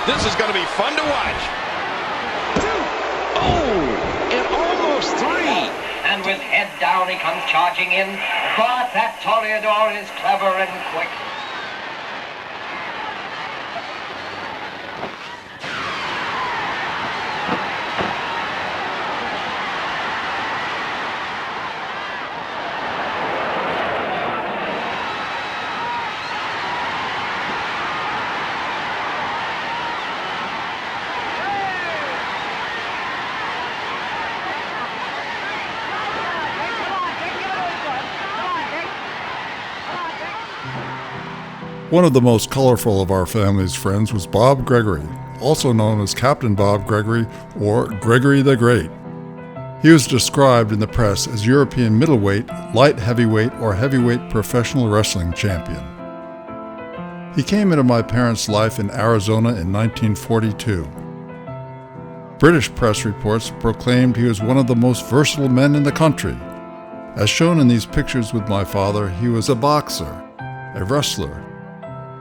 This is going to be fun to watch. 2. Oh, and almost 3. And with head down, he comes charging in. But that Toreador is clever and quick. One of the most colorful of our family's friends was Bob Gregory, also known as Captain Bob Gregory or Gregory the Great. He was described in the press as European middleweight, light heavyweight, or heavyweight professional wrestling champion. He came into my parents' life in Arizona in 1942. British press reports proclaimed he was one of the most versatile men in the country. As shown in these pictures with my father, he was a boxer, a wrestler,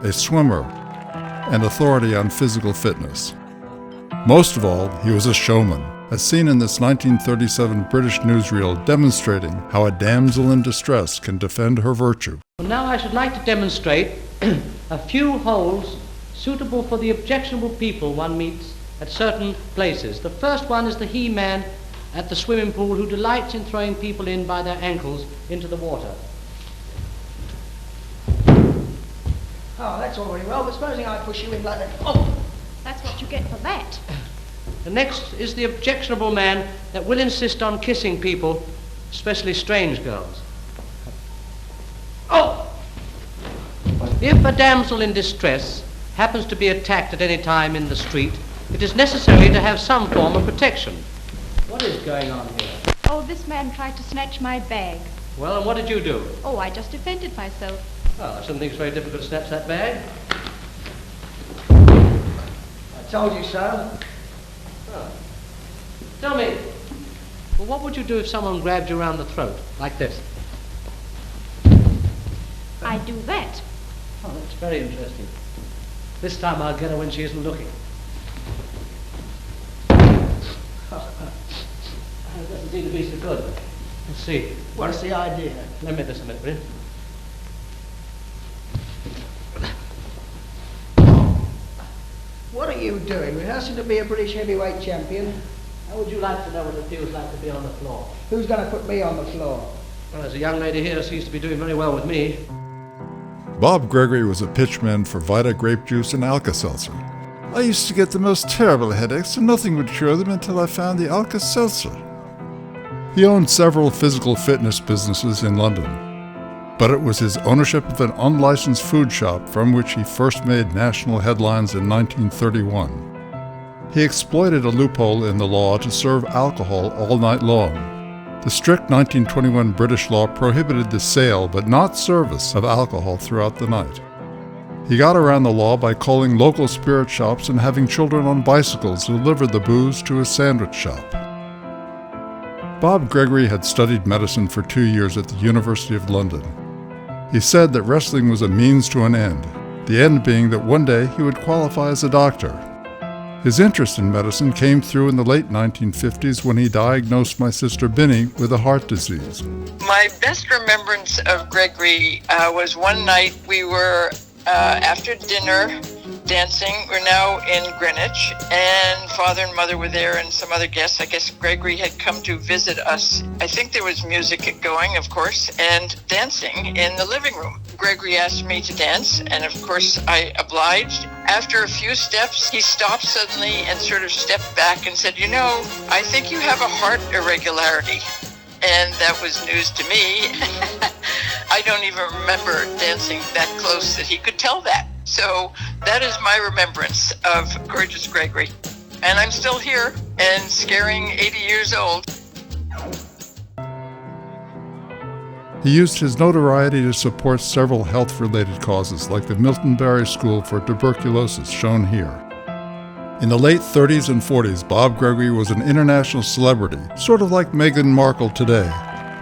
a swimmer, and authority on physical fitness. Most of all, he was a showman, as seen in this 1937 British newsreel demonstrating how a damsel in distress can defend her virtue. Now I should like to demonstrate a few holds suitable for the objectionable people one meets at certain places. The first one is the he-man at the swimming pool who delights in throwing people in by their ankles into the water. Oh, that's all very well, but supposing I push you in like that. Oh! That's what you get for that. The next is the objectionable man that will insist on kissing people, especially strange girls. Oh! If a damsel in distress happens to be attacked at any time in the street, it is necessary to have some form of protection. What is going on here? Oh, this man tried to snatch my bag. Well, and what did you do? Oh, I just defended myself. Well, I shouldn't think it's very difficult to snatch that bag. I told you so. Oh. Tell me, well, what would you do if someone grabbed you around the throat, like this? I do that. Oh, that's very interesting. This time I'll get her when she isn't looking. It doesn't seem to be so good. Let's see. What's the idea? Let me this a minute, will you? What are you doing? Rehearsing to be a British heavyweight champion? How would you like to know what it feels like to be on the floor? Who's going to put me on the floor? Well, there's a young lady here who seems to be doing very well with me. Bob Gregory was a pitchman for Vita grape juice and Alka-Seltzer. I used to get the most terrible headaches, and nothing would cure them until I found the Alka-Seltzer. He owned several physical fitness businesses in London, but it was his ownership of an unlicensed food shop from which he first made national headlines in 1931. He exploited a loophole in the law to serve alcohol all night long. The strict 1921 British law prohibited the sale but not service of alcohol throughout the night. He got around the law by calling local spirit shops and having children on bicycles deliver the booze to his sandwich shop. Bob Gregory had studied medicine for 2 years at the University of London. He said that wrestling was a means to an end, the end being that one day he would qualify as a doctor. His interest in medicine came through in the late 1950s when he diagnosed my sister Binny with a heart disease. My best remembrance of Gregory was one night we were after dinner dancing. We're now in Greenwich, and Father and Mother were there and some other guests. I guess Gregory had come to visit us. I think there was music going, of course, and dancing in the living room. Gregory asked me to dance, and of course I obliged. After a few steps, he stopped suddenly and sort of stepped back and said, "You know, I think you have a heart irregularity." And that was news to me. I don't even remember dancing that close that he could tell that. So that is my remembrance of gorgeous Gregory. And I'm still here and scaring 80 years old. He used his notoriety to support several health-related causes like the Milton Berry School for Tuberculosis, shown here. In the late 30s and 40s, Bob Gregory was an international celebrity, sort of like Meghan Markle today.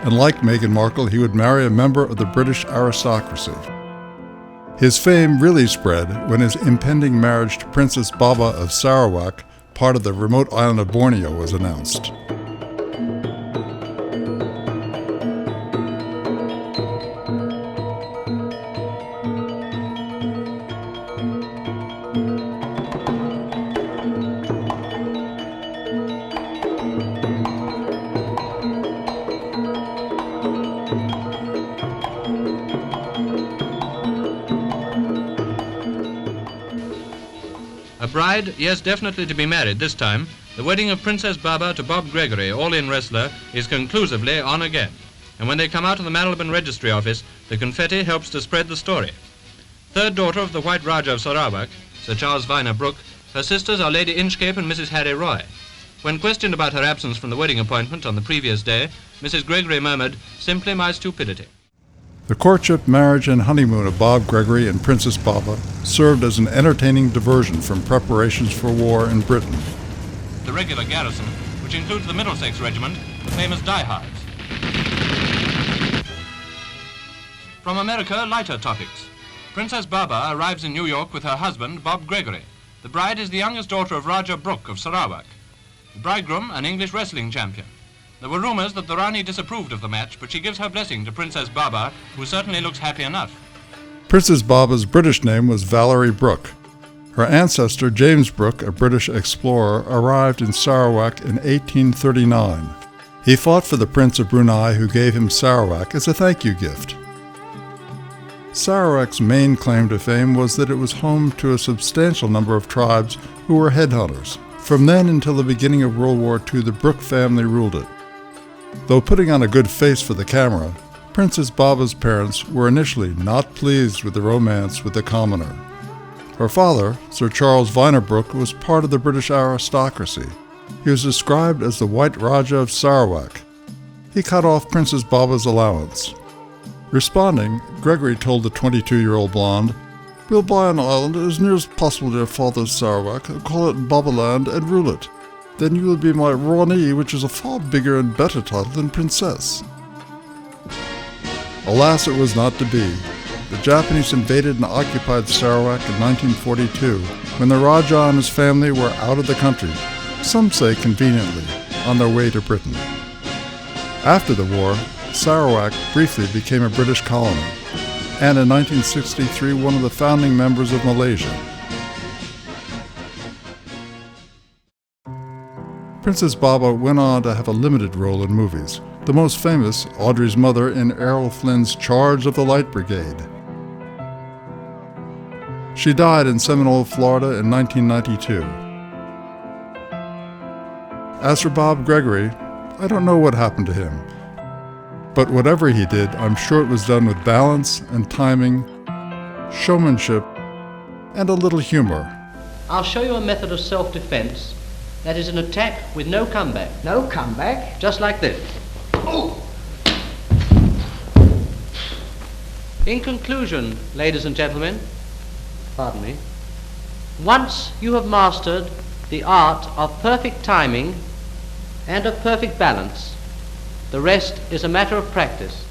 And like Meghan Markle, he would marry a member of the British aristocracy. His fame really spread when his impending marriage to Princess Baba of Sarawak, part of the remote island of Borneo, was announced. A bride, yes, definitely to be married this time. The wedding of Princess Baba to Bob Gregory, all-in wrestler, is conclusively on again. And when they come out of the Marylebone Registry Office, the confetti helps to spread the story. Third daughter of the White Rajah of Sarawak, Sir Charles Viner Brooke, her sisters are Lady Inchcape and Mrs. Harry Roy. When questioned about her absence from the wedding appointment on the previous day, Mrs. Gregory murmured, "Simply my stupidity." The courtship, marriage, and honeymoon of Bob Gregory and Princess Baba served as an entertaining diversion from preparations for war in Britain. The regular garrison, which includes the Middlesex Regiment, famous diehards. From America, lighter topics. Princess Baba arrives in New York with her husband, Bob Gregory. The bride is the youngest daughter of Rajah Brooke of Sarawak. The bridegroom, an English wrestling champion. There were rumors that the Rani disapproved of the match, but she gives her blessing to Princess Baba, who certainly looks happy enough. Princess Baba's British name was Valerie Brooke. Her ancestor, James Brooke, a British explorer, arrived in Sarawak in 1839. He fought for the Prince of Brunei, who gave him Sarawak as a thank you gift. Sarawak's main claim to fame was that it was home to a substantial number of tribes who were headhunters. From then until the beginning of World War II, the Brooke family ruled it. Though putting on a good face for the camera, Princess Baba's parents were initially not pleased with the romance with the commoner. Her father, Sir Charles Viner Brooke, was part of the British aristocracy. He was described as the White Rajah of Sarawak. He cut off Princess Baba's allowance. Responding, Gregory told the 22-year-old blonde, "We'll buy an island as near as possible to your father's Sarawak, call it Babaland, and rule it. Then you will be my Rani, which is a far bigger and better title than princess." Alas, it was not to be. The Japanese invaded and occupied Sarawak in 1942, when the Rajah and his family were out of the country, some say conveniently, on their way to Britain. After the war, Sarawak briefly became a British colony, and in 1963 one of the founding members of Malaysia. Princess Baba went on to have a limited role in movies, the most famous, Audrey's mother in Errol Flynn's Charge of the Light Brigade. She died in Seminole, Florida in 1992. As for Bob Gregory, I don't know what happened to him. But whatever he did, I'm sure it was done with balance and timing, showmanship, and a little humor. I'll show you a method of self-defense that is an attack with no comeback. No comeback? Just like this. Oh! In conclusion, ladies and gentlemen, pardon me, once you have mastered the art of perfect timing and of perfect balance, the rest is a matter of practice.